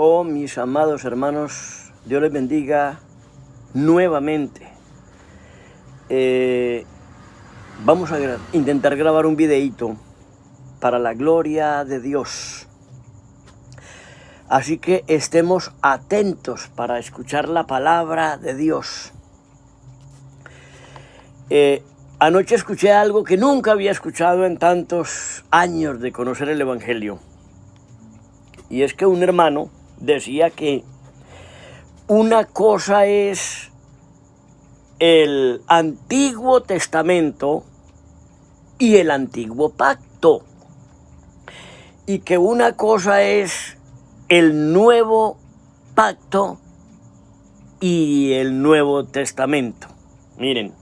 Oh, mis amados hermanos, Dios les bendiga nuevamente. Vamos a intentar grabar un videíto para la gloria de Dios. Así que estemos atentos para escuchar la palabra de Dios. Anoche escuché algo que nunca había escuchado en tantos años de conocer el Evangelio. Y es que un hermano decía que una cosa es el Antiguo Testamento y el Antiguo Pacto, y que una cosa es el Nuevo Pacto y el Nuevo Testamento. Miren,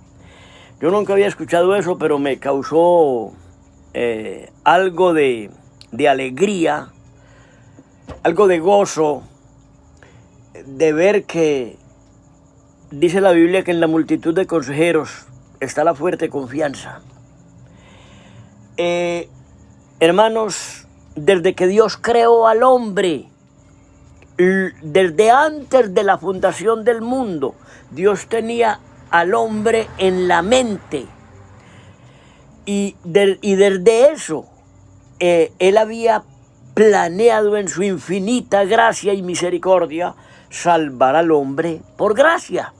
yo nunca había escuchado eso, pero me causó algo de alegría, algo de gozo, de ver que dice la Biblia que en la multitud de consejeros está la fuerte confianza. Hermanos, desde que Dios creó al hombre, desde antes de la fundación del mundo, Dios tenía al hombre en la mente. Y desde eso, Él había planeado en su infinita gracia y misericordia salvar al hombre por gracia.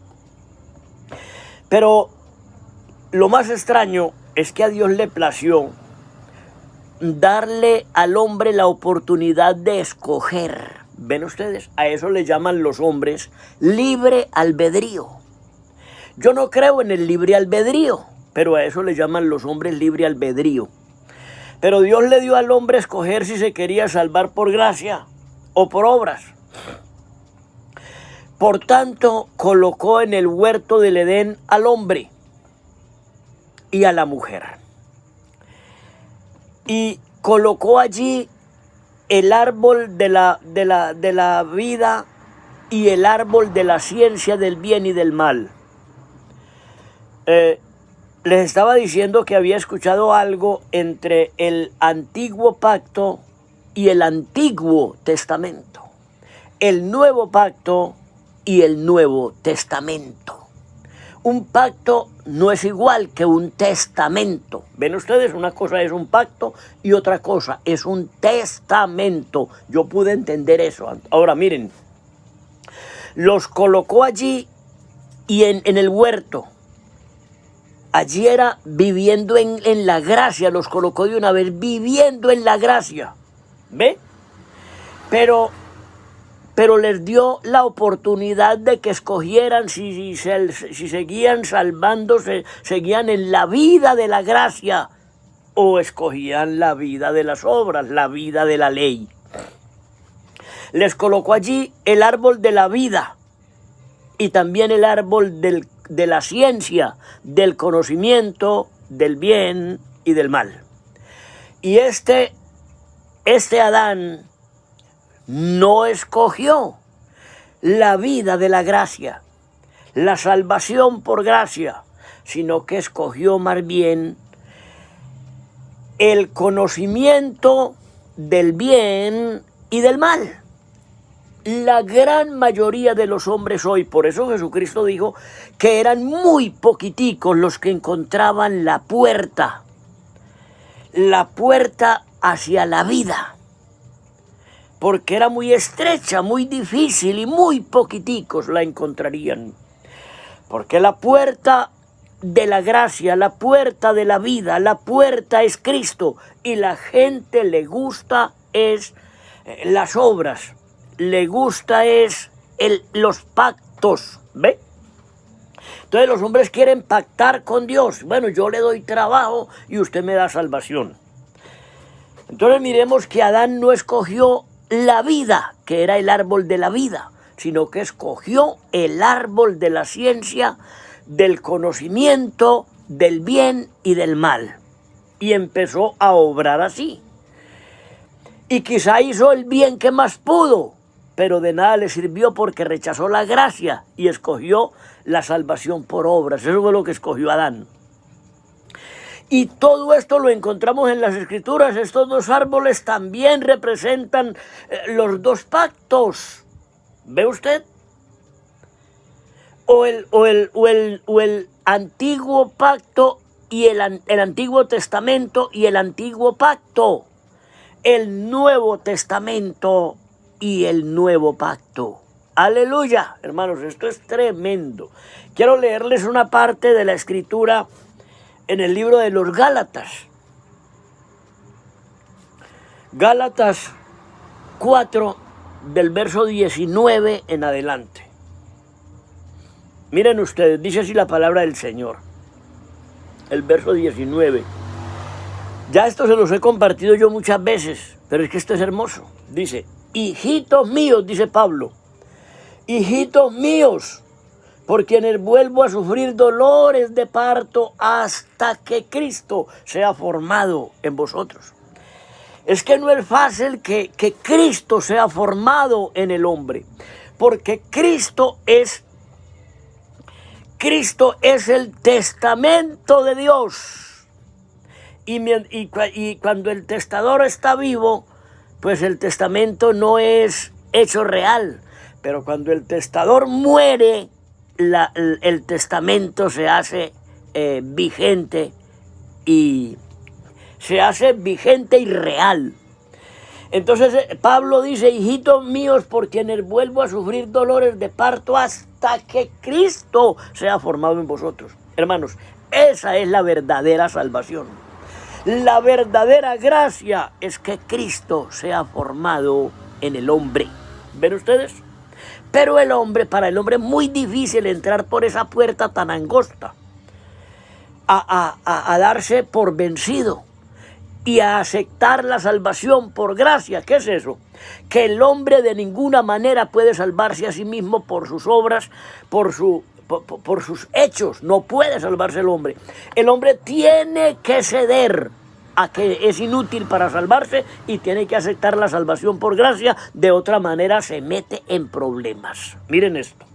Pero lo más extraño es que a Dios le plació darle al hombre la oportunidad de escoger. ¿Ven ustedes? A eso le llaman los hombres libre albedrío. Yo no creo en el libre albedrío, pero a eso le llaman los hombres libre albedrío. Pero Dios le dio al hombre escoger si se quería salvar por gracia o por obras. Por tanto, colocó en el huerto del Edén al hombre y a la mujer. Y colocó allí el árbol de la vida y el árbol de la ciencia del bien y del mal. Les estaba diciendo que había escuchado algo entre el Antiguo Pacto y el Antiguo Testamento. El Nuevo Pacto y el Nuevo Testamento. Un pacto no es igual que un testamento. ¿Ven ustedes? Una cosa es un pacto y otra cosa es un testamento. Yo pude entender eso. Ahora miren, los colocó allí y en el huerto. Allí era viviendo en la gracia, los colocó de una vez, viviendo en la gracia. ¿Ve? Pero les dio la oportunidad de que escogieran si seguían salvándose, seguían en la vida de la gracia o escogían la vida de las obras, la vida de la ley. Les colocó allí el árbol de la vida y también el árbol de la ciencia, del conocimiento, del bien y del mal. Y este Adán no escogió la vida de la gracia, la salvación por gracia, sino que escogió más bien el conocimiento del bien y del mal. La gran mayoría de los hombres hoy, por eso Jesucristo dijo que eran muy poquiticos los que encontraban la puerta hacia la vida, porque era muy estrecha, muy difícil y muy poquiticos la encontrarían, porque la puerta de la gracia, la puerta de la vida, la puerta es Cristo, y la gente le gusta es las obras. Le gusta es los pactos, ¿ve? Entonces los hombres quieren pactar con Dios. Bueno, yo le doy trabajo y usted me da salvación. Entonces miremos que Adán no escogió la vida, que era el árbol de la vida, sino que escogió el árbol de la ciencia, del conocimiento, del bien y del mal. Y empezó a obrar así. Y quizá hizo el bien que más pudo, pero de nada le sirvió porque rechazó la gracia y escogió la salvación por obras. Eso fue lo que escogió Adán. Y todo esto lo encontramos en las Escrituras. Estos dos árboles también representan los dos pactos. ¿Ve usted? O el antiguo pacto y el Antiguo Testamento y el Antiguo Pacto. El Nuevo Testamento y el Nuevo Pacto. Aleluya, hermanos, esto es tremendo. Quiero leerles una parte de la Escritura en el libro de los Gálatas. Gálatas 4, del verso 19 en adelante. Miren ustedes, dice así la palabra del Señor. El verso 19. Ya esto se los he compartido yo muchas veces, pero es que esto es hermoso. Dice, hijitos míos, dice Pablo, hijitos míos, por quienes vuelvo a sufrir dolores de parto hasta que Cristo sea formado en vosotros. Es que no es fácil que Cristo sea formado en el hombre, porque Cristo es el testamento de Dios. Y cuando el testador está vivo, pues el testamento no es hecho real. Pero cuando el testador muere, el testamento se hace vigente y real. Entonces Pablo dice, hijitos míos, por quienes vuelvo a sufrir dolores de parto hasta que Cristo sea formado en vosotros. Hermanos, esa es la verdadera salvación. La verdadera gracia es que Cristo sea formado en el hombre. ¿Ven ustedes? Pero para el hombre es muy difícil entrar por esa puerta tan angosta, a darse por vencido y a aceptar la salvación por gracia. ¿Qué es eso? Que el hombre de ninguna manera puede salvarse a sí mismo por sus obras, por sus hechos. No puede salvarse el hombre. El hombre tiene que ceder a que es inútil para salvarse y tiene que aceptar la salvación por gracia. De otra manera se mete en problemas. Miren esto.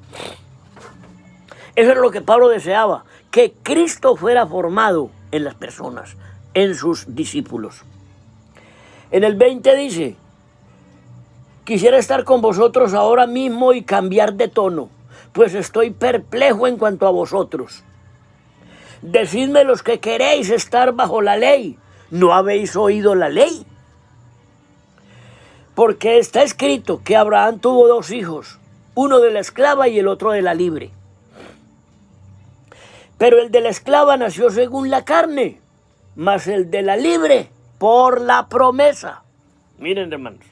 Eso es lo que Pablo deseaba, que Cristo fuera formado en las personas, en sus discípulos. En el 20 dice, quisiera estar con vosotros ahora mismo y cambiar de tono, pues estoy perplejo en cuanto a vosotros. Decidme los que queréis estar bajo la ley, ¿no habéis oído la ley? Porque está escrito que Abraham tuvo dos hijos, uno de la esclava y el otro de la libre. Pero el de la esclava nació según la carne, mas el de la libre por la promesa. Miren, hermanos.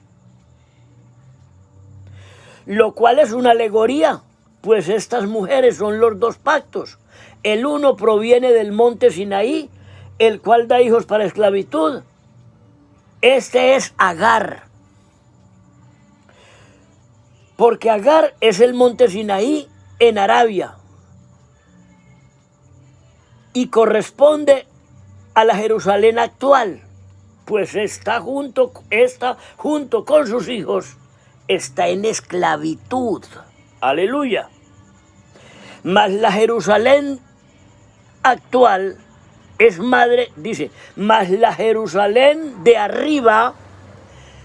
Lo cual es una alegoría, pues estas mujeres son los dos pactos. El uno proviene del monte Sinaí, el cual da hijos para esclavitud. Este es Agar. Porque Agar es el monte Sinaí en Arabia y corresponde a la Jerusalén actual, pues está junto con sus hijos, está en esclavitud. Aleluya. Mas la Jerusalén actual es madre, dice, mas la Jerusalén de arriba,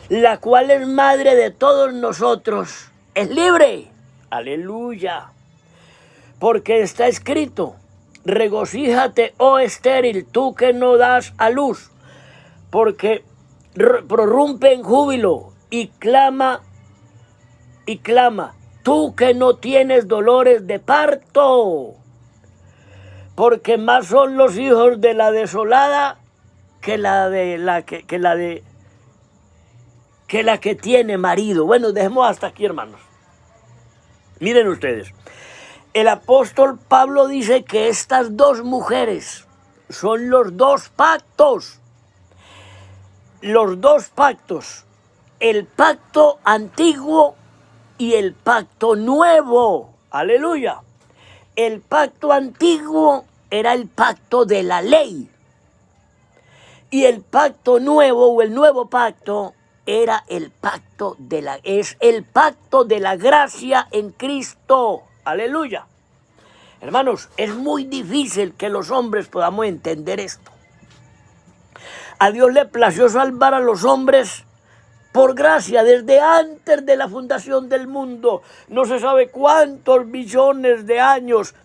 la cual es madre de todos nosotros, es libre. Aleluya. Porque está escrito, regocíjate, oh estéril, tú que no das a luz, porque prorrumpe en júbilo y clama, tú que no tienes dolores de parto, porque más son los hijos de la desolada que la que tiene marido. Bueno, dejemos hasta aquí, hermanos. Miren ustedes. El apóstol Pablo dice que estas dos mujeres son los dos pactos. Los dos pactos. El pacto antiguo y el pacto nuevo. Aleluya. El pacto antiguo era el pacto de la ley. Y el pacto nuevo o el nuevo pacto era el pacto es el pacto de la gracia en Cristo. Aleluya. Hermanos, es muy difícil que los hombres podamos entender esto. A Dios le plació salvar a los hombres por gracia desde antes de la fundación del mundo. No se sabe cuántos billones de años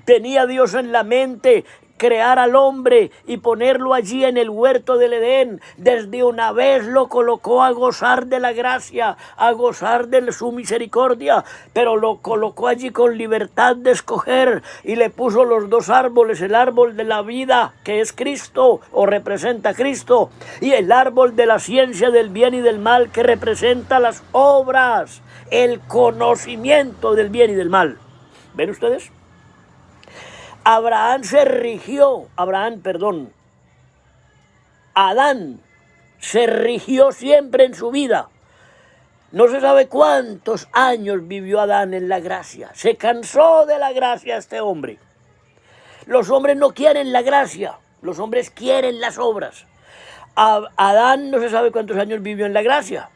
tenía Dios en la mente crear al hombre y ponerlo allí en el huerto del Edén. Desde una vez lo colocó a gozar de la gracia, a gozar de su misericordia, pero lo colocó allí con libertad de escoger y le puso los dos árboles, el árbol de la vida, que es Cristo o representa a Cristo, y el árbol de la ciencia del bien y del mal, que representa las obras, el conocimiento del bien y del mal. ¿Ven ustedes? Adán se rigió siempre en su vida. No se sabe cuántos años vivió Adán en la gracia. Se cansó de la gracia este hombre. Los hombres no quieren la gracia, los hombres quieren las obras. Adán no se sabe cuántos años vivió en la gracia.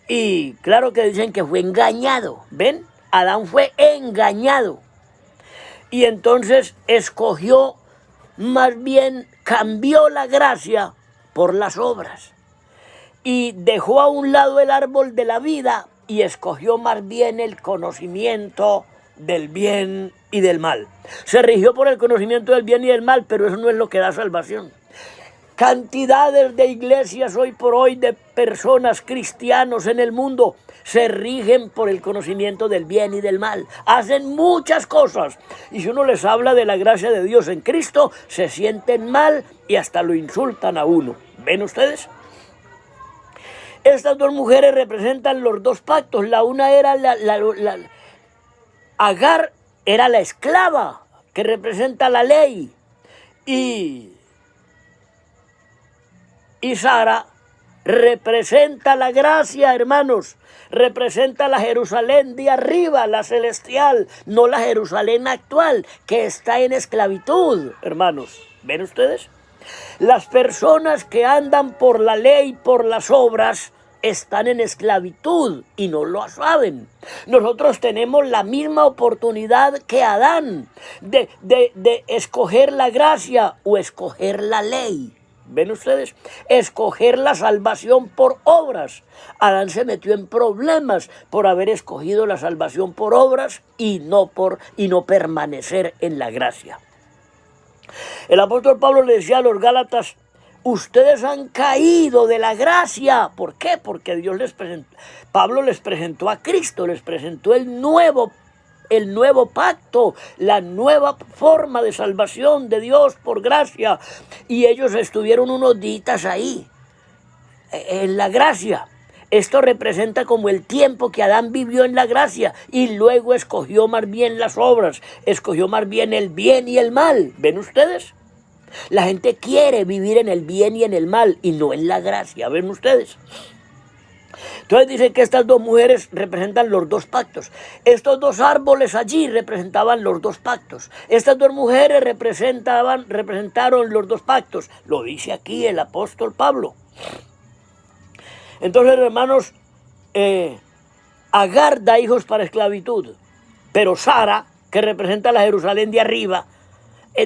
Y claro que dicen que fue engañado. ¿Ven? Adán fue engañado. Y entonces escogió, más bien cambió la gracia por las obras. Y dejó a un lado el árbol de la vida y escogió más bien el conocimiento del bien y del mal. Se rigió por el conocimiento del bien y del mal, pero eso no es lo que da salvación. Cantidades de iglesias hoy por hoy, de personas cristianos en el mundo, se rigen por el conocimiento del bien y del mal. Hacen muchas cosas. Y si uno les habla de la gracia de Dios en Cristo, se sienten mal y hasta lo insultan a uno. ¿Ven ustedes? Estas dos mujeres representan los dos pactos. La una era Agar era la esclava, que representa la ley. Y Sara representa la gracia, hermanos. Representa la Jerusalén de arriba, la celestial, no la Jerusalén actual, que está en esclavitud, hermanos. ¿Ven ustedes? Las personas que andan por la ley, por las obras, están en esclavitud y no lo saben. Nosotros tenemos la misma oportunidad que Adán de escoger la gracia o escoger la ley. ¿Ven ustedes? Escoger la salvación por obras. Adán se metió en problemas por haber escogido la salvación por obras y no permanecer en la gracia. El apóstol Pablo le decía a los Gálatas: ustedes han caído de la gracia. ¿Por qué? Porque Pablo les presentó a Cristo, les presentó el nuevo pacto, la nueva forma de salvación de Dios por gracia. Y ellos estuvieron unos días ahí, en la gracia. Esto representa como el tiempo que Adán vivió en la gracia y luego escogió más bien las obras, escogió más bien el bien y el mal. ¿Ven ustedes? La gente quiere vivir en el bien y en el mal y no en la gracia. ¿Ven ustedes? Entonces dice que estas dos mujeres representan los dos pactos. Estos dos árboles allí representaban los dos pactos. Estas dos mujeres representaron los dos pactos. Lo dice aquí el apóstol Pablo. Entonces, hermanos, Agar da hijos para esclavitud, pero Sara, que representa la Jerusalén de arriba,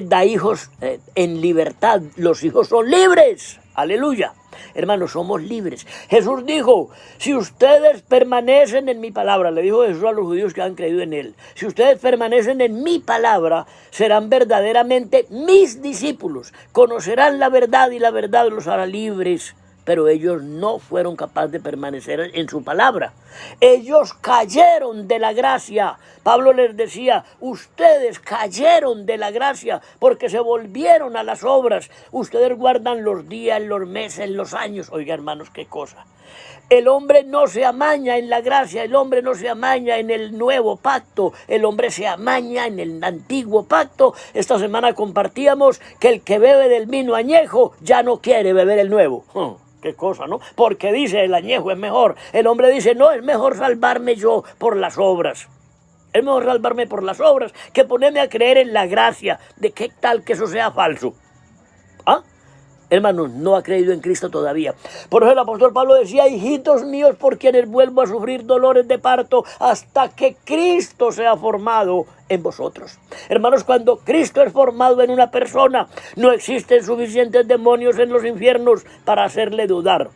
da hijos en libertad. Los hijos son libres. Aleluya. Hermanos, somos libres. Jesús dijo: si ustedes permanecen en mi palabra, le dijo Jesús a los judíos que han creído en él, si ustedes permanecen en mi palabra, serán verdaderamente mis discípulos, conocerán la verdad y la verdad los hará libres. Pero ellos no fueron capaces de permanecer en su palabra. Ellos cayeron de la gracia. Pablo les decía: ustedes cayeron de la gracia porque se volvieron a las obras. Ustedes guardan los días, los meses, los años. Oiga, hermanos, qué cosa. El hombre no se amaña en la gracia, el hombre no se amaña en el nuevo pacto, el hombre se amaña en el antiguo pacto. Esta semana compartíamos que el que bebe del vino añejo ya no quiere beber el nuevo. Qué cosa, ¿no? Porque dice el añejo es mejor. El hombre dice: no, es mejor salvarme yo por las obras. Es mejor salvarme por las obras que ponerme a creer en la gracia. ¿De qué tal que eso sea falso? ¿Ah? hermanos, no ha creído en Cristo todavía. Por eso el apóstol Pablo decía: hijitos míos, por quienes vuelvo a sufrir dolores de parto hasta que Cristo sea formado en vosotros. Hermanos, cuando Cristo es formado en una persona, no existen suficientes demonios en los infiernos para hacerle dudar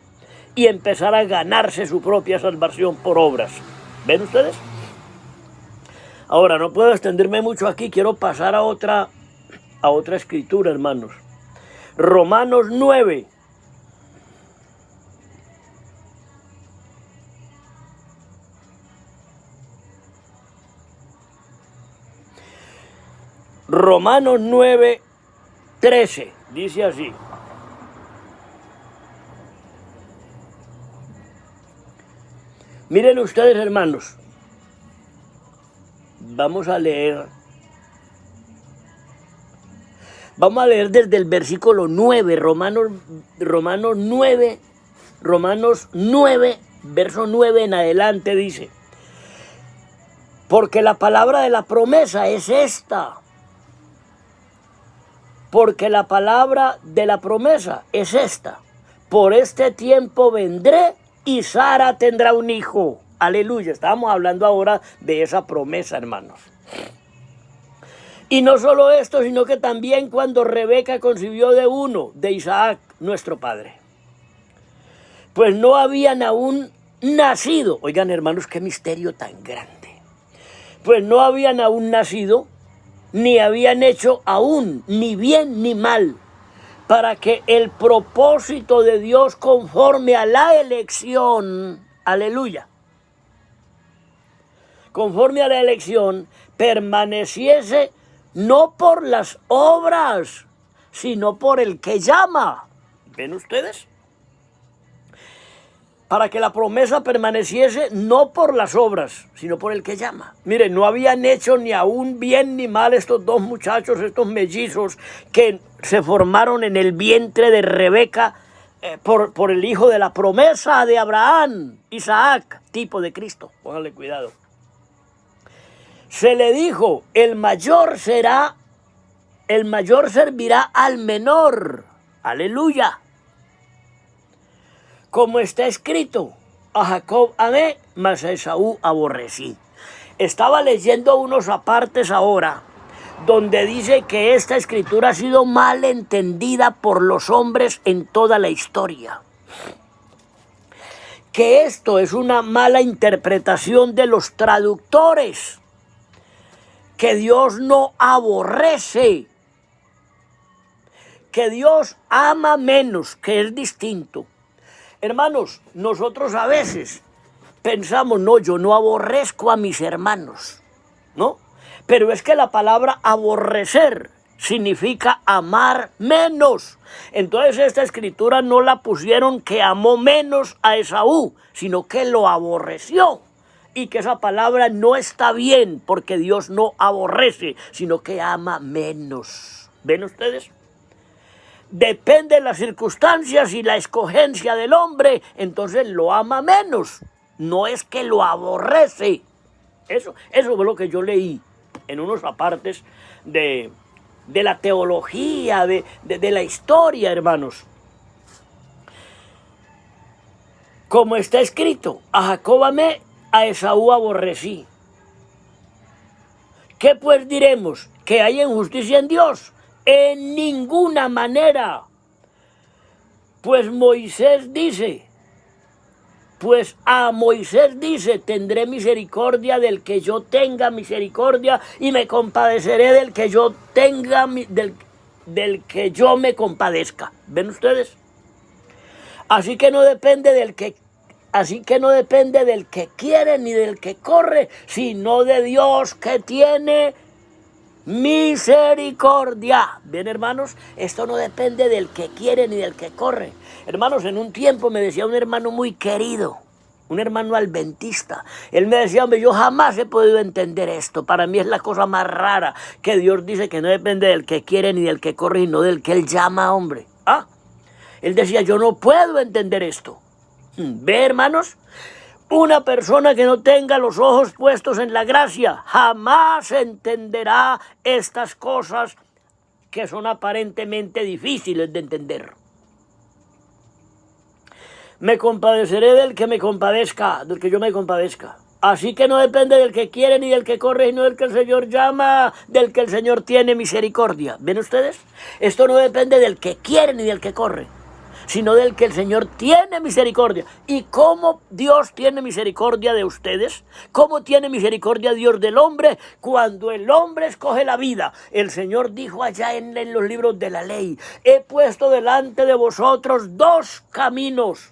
y empezar a ganarse su propia salvación por obras. ¿Ven ustedes? Ahora, no puedo extenderme mucho aquí, quiero pasar a otra escritura, hermanos. Romanos 9. Romanos 9, 13, dice así: miren ustedes, hermanos, vamos a leer desde el versículo 9, Romanos 9, verso 9 en adelante, dice: porque la palabra de la promesa es esta. Porque la palabra de la promesa es esta: por este tiempo vendré y Sara tendrá un hijo. Aleluya. Estábamos hablando ahora de esa promesa, hermanos. Y no solo esto, sino que también cuando Rebeca concibió de Isaac, nuestro padre, pues no habían aún nacido. Oigan, hermanos, qué misterio tan grande. Pues no habían aún nacido, ni habían hecho aún ni bien ni mal, para que el propósito de Dios conforme a la elección, aleluya, conforme a la elección, permaneciese no por las obras, sino por el que llama. ¿Ven ustedes? Para que la promesa permaneciese no por las obras, sino por el que llama. Miren, no habían hecho ni aún bien ni mal estos dos muchachos, estos mellizos que se formaron en el vientre de Rebeca por el hijo de la promesa de Abraham, Isaac, tipo de Cristo. Pónganle cuidado. Se le dijo: el mayor servirá al menor. Aleluya. Como está escrito: a Jacob amé, mas a Esaú aborrecí. Estaba leyendo unos apartes ahora, donde dice que esta escritura ha sido mal entendida por los hombres en toda la historia. Que esto es una mala interpretación de los traductores. Que Dios no aborrece, que Dios ama menos, que es distinto. Hermanos, nosotros a veces pensamos: no, yo no aborrezco a mis hermanos, ¿no? Pero es que la palabra aborrecer significa amar menos. Entonces esta escritura no la pusieron que amó menos a Esaú, sino que lo aborreció. Y que esa palabra no está bien, porque Dios no aborrece, sino que ama menos. ¿Ven ustedes? Depende de las circunstancias y la escogencia del hombre, entonces lo ama menos. No es que lo aborrece. Eso fue lo que yo leí en unos apartes de la teología, de la historia, hermanos. Como está escrito: a Jacob amé, a Esaú aborrecí. ¿Qué pues diremos? ¿Que hay injusticia en Dios? En ninguna manera. Pues a Moisés dice: tendré misericordia del que yo tenga misericordia, y me compadeceré del que yo tenga, del que yo me compadezca. ¿Ven ustedes? Así que no depende del que quiere ni del que corre, sino de Dios que tiene misericordia. Bien, hermanos, esto no depende del que quiere ni del que corre. Hermanos, en un tiempo me decía un hermano muy querido, un hermano adventista. Él me decía: hombre, yo jamás he podido entender esto. Para mí es la cosa más rara que Dios dice que no depende del que quiere ni del que corre, sino del que Él llama, hombre. Él decía: yo no puedo entender esto. ¿Ve, hermanos? Una persona que no tenga los ojos puestos en la gracia jamás entenderá estas cosas que son aparentemente difíciles de entender. Me compadeceré del que me compadezca, del que yo me compadezca. Así que no depende del que quiere ni del que corre, sino del que el Señor llama, del que el Señor tiene misericordia. ¿Ven ustedes? Esto no depende del que quiere ni del que corre, sino del que el Señor tiene misericordia. ¿Y cómo Dios tiene misericordia de ustedes? ¿Cómo tiene misericordia Dios del hombre? Cuando el hombre escoge la vida. El Señor dijo allá en los libros de la ley: he puesto delante de vosotros dos caminos,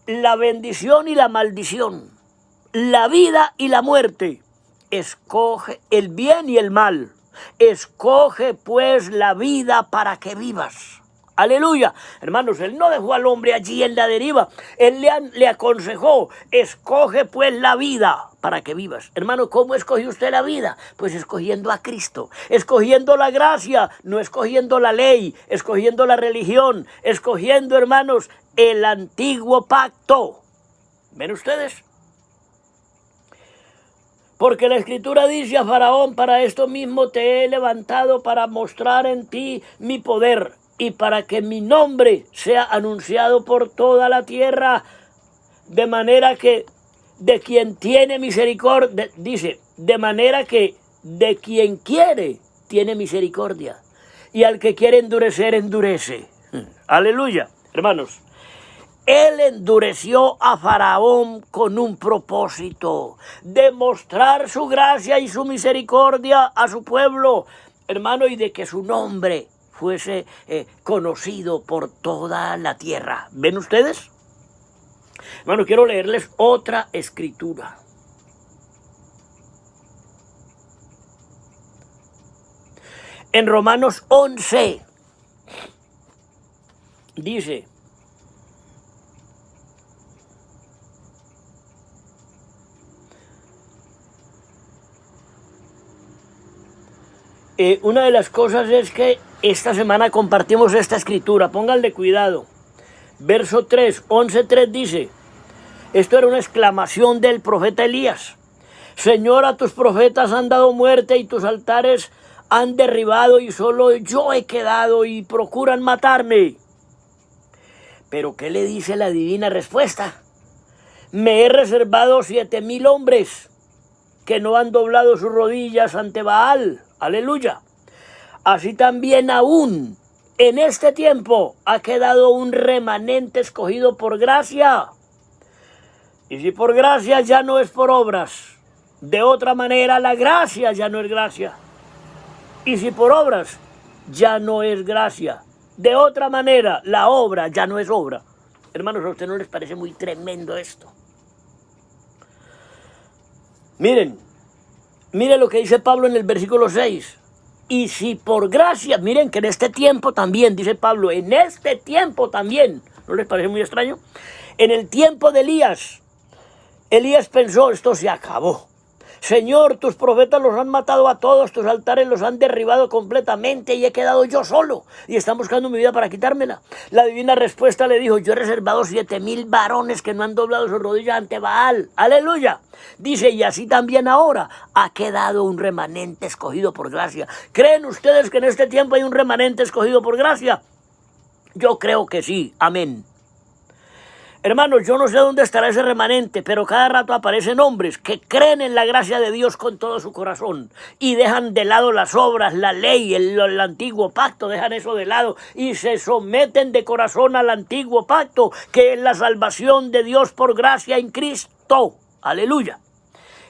la bendición y la maldición, la vida y la muerte. Escoge el bien y el mal. Escoge pues la vida para que vivas. Aleluya. Hermanos, Él no dejó al hombre allí en la deriva. Él le aconsejó: escoge pues la vida para que vivas. Hermano, ¿cómo escogió usted la vida? Pues escogiendo a Cristo, escogiendo la gracia, no escogiendo la ley, escogiendo la religión, escogiendo, hermanos, el antiguo pacto. ¿Ven ustedes? Porque la Escritura dice a Faraón: para esto mismo te he levantado, para mostrar en ti mi poder y para que mi nombre sea anunciado por toda la tierra, de manera que de quien tiene misericordia, dice, de manera que de quien quiere tiene misericordia, y al que quiere endurecer, endurece. Aleluya, hermanos. Él endureció a Faraón con un propósito: demostrar su gracia y su misericordia a su pueblo, hermano, y de que su nombre fuese conocido por toda la tierra. ¿Ven ustedes? Hermano, quiero leerles otra escritura. En Romanos 11 dice: una de las cosas es que esta semana compartimos esta escritura. Pónganle cuidado. Verso 3, 11:3 dice: esto era una exclamación del profeta Elías: Señor, a tus profetas han dado muerte y tus altares han derribado, y solo yo he quedado y procuran matarme. Pero ¿qué le dice la divina respuesta? Me he reservado 7,000 hombres que no han doblado sus rodillas ante Baal. Aleluya. Así también aún en este tiempo ha quedado un remanente escogido por gracia. Y si por gracia, ya no es por obras. De otra manera, la gracia ya no es gracia. Y si por obras, ya no es gracia. De otra manera, la obra ya no es obra. Hermanos, ¿a ustedes no les parece muy tremendo esto? Miren lo que dice Pablo en el versículo 6. Y si por gracia, miren que en este tiempo también, dice Pablo, en este tiempo también, ¿no les parece muy extraño? En el tiempo de Elías pensó: esto se acabó. Señor, tus profetas los han matado a todos, tus altares los han derribado completamente y he quedado yo solo y están buscando mi vida para quitármela. La divina respuesta le dijo: yo he reservado 7,000 varones que no han doblado sus rodillas ante Baal. Aleluya. Dice: y así también ahora ha quedado un remanente escogido por gracia. ¿Creen ustedes que en este tiempo hay un remanente escogido por gracia? Yo creo que sí. Amén. Hermanos, yo no sé dónde estará ese remanente, pero cada rato aparecen hombres que creen en la gracia de Dios con todo su corazón y dejan de lado las obras, la ley, el antiguo pacto, dejan eso de lado y se someten de corazón al antiguo pacto, que es la salvación de Dios por gracia en Cristo. Aleluya.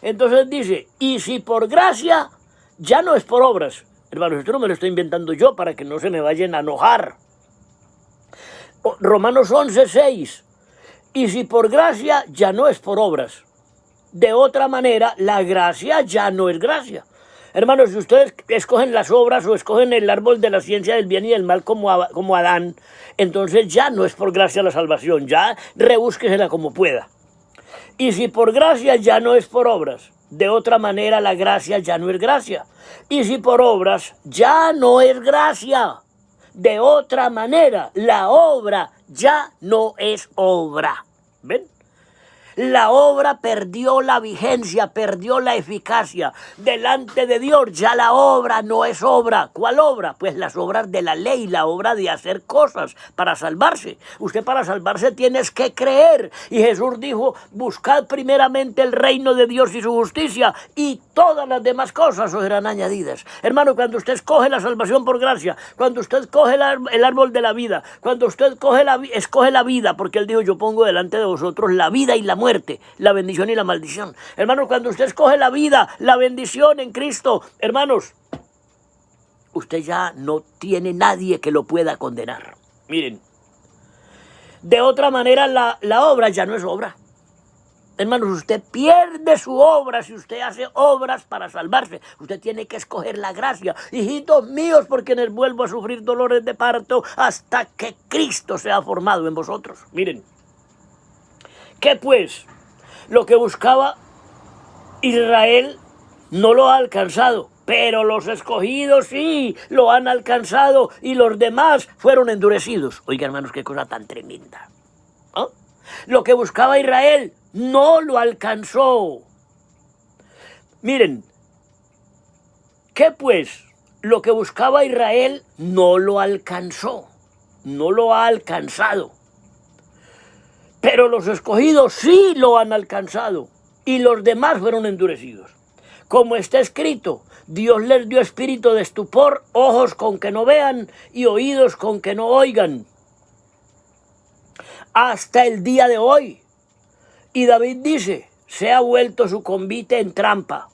Entonces dice: y si por gracia, ya no es por obras. Hermanos, esto no me lo estoy inventando yo para que no se me vayan a enojar. Romanos 11:6. Y si por gracia, ya no es por obras. De otra manera, la gracia ya no es gracia. Hermanos, si ustedes escogen las obras o escogen el árbol de la ciencia del bien y del mal como Adán, entonces ya no es por gracia la salvación, ya rebúsquesela como pueda. Y si por gracia, ya no es por obras. De otra manera, la gracia ya no es gracia. Y si por obras, ya no es gracia. De otra manera, la obra ya no es obra. ¿Ven? La obra perdió la vigencia, perdió la eficacia. Delante de Dios ya la obra no es obra. ¿Cuál obra? Pues las obras de la ley, la obra de hacer cosas para salvarse. Usted para salvarse tienes que creer. Y Jesús dijo, buscad primeramente el reino de Dios y su justicia, y todas las demás cosas os serán añadidas. Hermano, cuando usted escoge la salvación por gracia, cuando usted escoge el árbol de la vida, cuando usted escoge la vida, porque Él dijo, yo pongo delante de vosotros la vida y la muerte, la bendición y la maldición. Hermanos, cuando usted escoge la vida, la bendición en Cristo, hermanos, usted ya no tiene nadie que lo pueda condenar. Miren, de otra manera la obra ya no es obra. Hermanos, usted pierde su obra si usted hace obras para salvarse. Usted tiene que escoger la gracia. Hijitos míos, por quienes vuelvo a sufrir dolores de parto hasta que Cristo sea formado en vosotros. Miren, ¿qué pues? Lo que buscaba Israel no lo ha alcanzado, pero los escogidos sí lo han alcanzado y los demás fueron endurecidos. Oiga, hermanos, qué cosa tan tremenda. ¿Ah? Lo que buscaba Israel no lo alcanzó. Miren, ¿qué pues? Lo que buscaba Israel no lo alcanzó, no lo ha alcanzado. Pero los escogidos sí lo han alcanzado y los demás fueron endurecidos. Como está escrito, Dios les dio espíritu de estupor, ojos con que no vean y oídos con que no oigan. Hasta el día de hoy. Y David dice, se ha vuelto su convite en trampa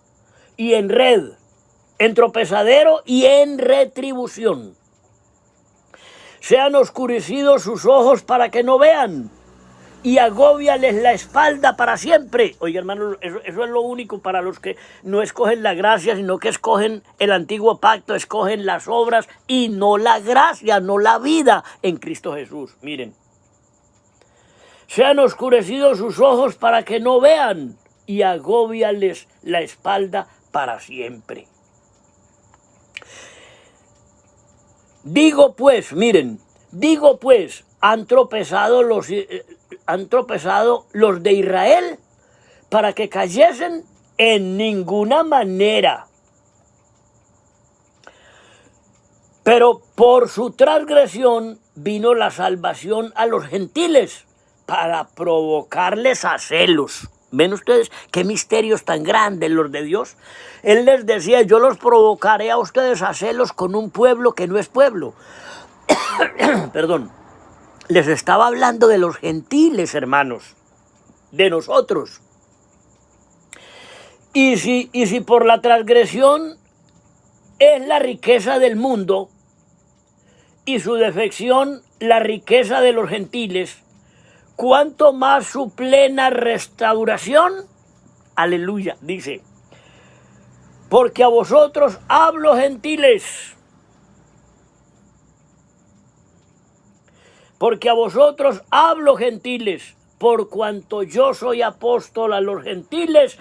y en red, en tropezadero y en retribución. Se han oscurecido sus ojos para que no vean y agóbiales la espalda para siempre. Oye, hermano, eso es lo único para los que no escogen la gracia, sino que escogen el antiguo pacto, escogen las obras y no la gracia, no la vida en Cristo Jesús. Miren. Se han oscurecido sus ojos para que no vean y agóbiales la espalda para siempre. Digo pues, miren, han tropezado los de Israel para que cayesen en ninguna manera. Pero por su transgresión vino la salvación a los gentiles, para provocarles a celos. ¿Ven ustedes qué misterios tan grandes los de Dios? Él les decía, yo los provocaré a ustedes a celos con un pueblo que no es pueblo. Perdón. Les estaba hablando de los gentiles, hermanos, de nosotros. Y si por la transgresión es la riqueza del mundo y su defección la riqueza de los gentiles, ¿cuánto más su plena restauración? Aleluya, dice. Porque a vosotros hablo, gentiles. Porque a vosotros hablo, gentiles. Por cuanto yo soy apóstol a los gentiles,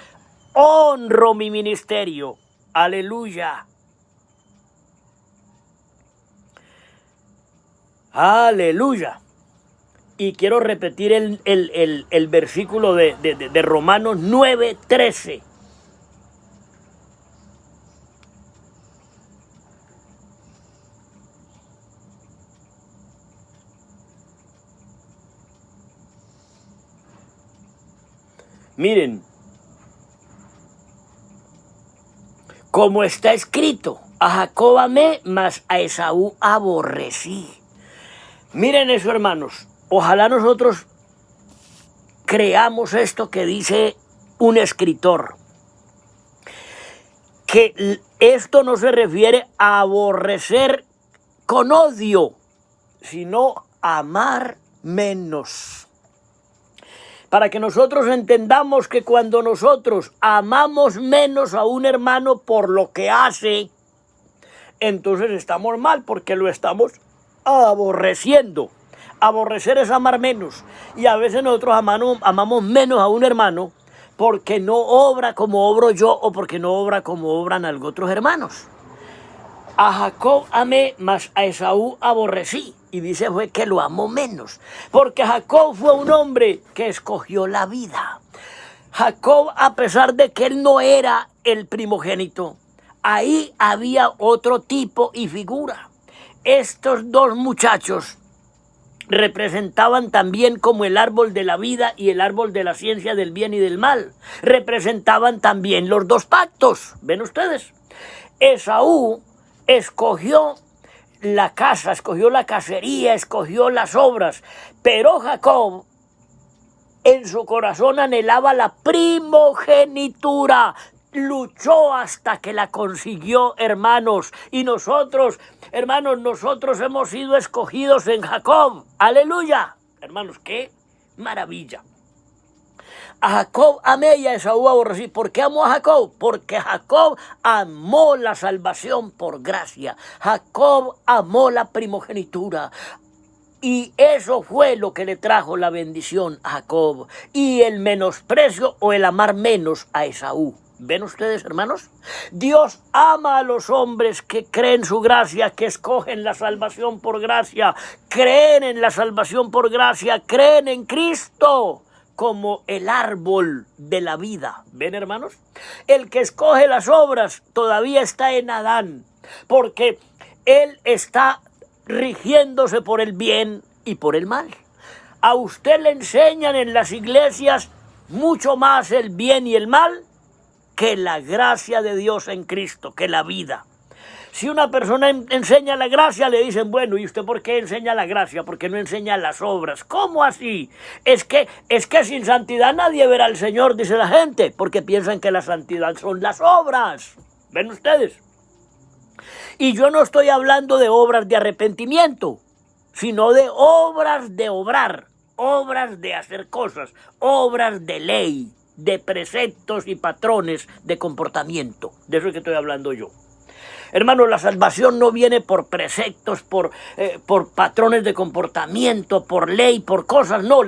honro mi ministerio. Aleluya. Aleluya. Y quiero repetir el versículo de Romanos 9:13. Miren, como está escrito, a Jacob amé, mas a Esaú aborrecí. Miren eso, hermanos. Ojalá nosotros creamos esto que dice un escritor, que esto no se refiere a aborrecer con odio, sino a amar menos. Para que nosotros entendamos que cuando nosotros amamos menos a un hermano por lo que hace, entonces estamos mal porque lo estamos aborreciendo. Aborrecer es amar menos. Y a veces nosotros amamos menos a un hermano porque no obra como obro yo o porque no obra como obran otros hermanos. A Jacob amé, mas a Esaú aborrecí. Y dice fue que lo amó menos, porque Jacob fue un hombre que escogió la vida. Jacob, a pesar de que él no era el primogénito, ahí había otro tipo y figura. Estos dos muchachos representaban también como el árbol de la vida y el árbol de la ciencia del bien y del mal. Representaban también los dos pactos. ¿Ven ustedes? Esaú escogió la casa, escogió la cacería, escogió las obras, pero Jacob en su corazón anhelaba la primogenitura. Luchó hasta que la consiguió, hermanos. Y nosotros, hermanos, nosotros hemos sido escogidos en Jacob. ¡Aleluya! Hermanos, qué maravilla. A Jacob amé y a Esaú aborrecí. ¿Por qué amó a Jacob? Porque Jacob amó la salvación por gracia. Jacob amó la primogenitura. Y eso fue lo que le trajo la bendición a Jacob. Y el menosprecio o el amar menos a Esaú. ¿Ven ustedes, hermanos? Dios ama a los hombres que creen su gracia, que escogen la salvación por gracia, creen en la salvación por gracia, creen en Cristo como el árbol de la vida. ¿Ven, hermanos? El que escoge las obras todavía está en Adán, porque él está rigiéndose por el bien y por el mal. A usted le enseñan en las iglesias mucho más el bien y el mal que la gracia de Dios en Cristo, que la vida. Si una persona enseña la gracia, le dicen, bueno, ¿y usted por qué enseña la gracia? ¿Por qué no enseña las obras? ¿Cómo así? Es que sin santidad nadie verá al Señor, dice la gente, porque piensan que la santidad son las obras. ¿Ven ustedes? Y yo no estoy hablando de obras de arrepentimiento, sino de obras de obrar, obras de hacer cosas, obras de ley, de preceptos y patrones de comportamiento. De eso es que estoy hablando yo. Hermano, la salvación no viene por preceptos, por patrones de comportamiento, por ley, por cosas, no,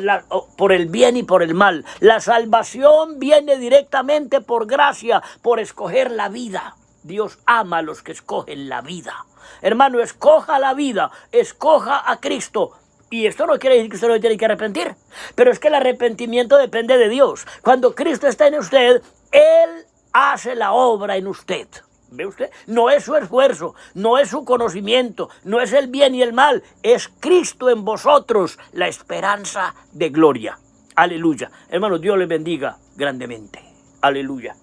por el bien y por el mal. La salvación viene directamente por gracia, por escoger la vida. Dios ama a los que escogen la vida. Hermano, escoja la vida, escoja a Cristo. Y esto no quiere decir que usted no tiene que arrepentir, pero es que el arrepentimiento depende de Dios. Cuando Cristo está en usted, Él hace la obra en usted. ¿Ve usted? No es su esfuerzo, no es su conocimiento, no es el bien y el mal, es Cristo en vosotros, la esperanza de gloria. Aleluya. Hermano, Dios les bendiga grandemente. Aleluya.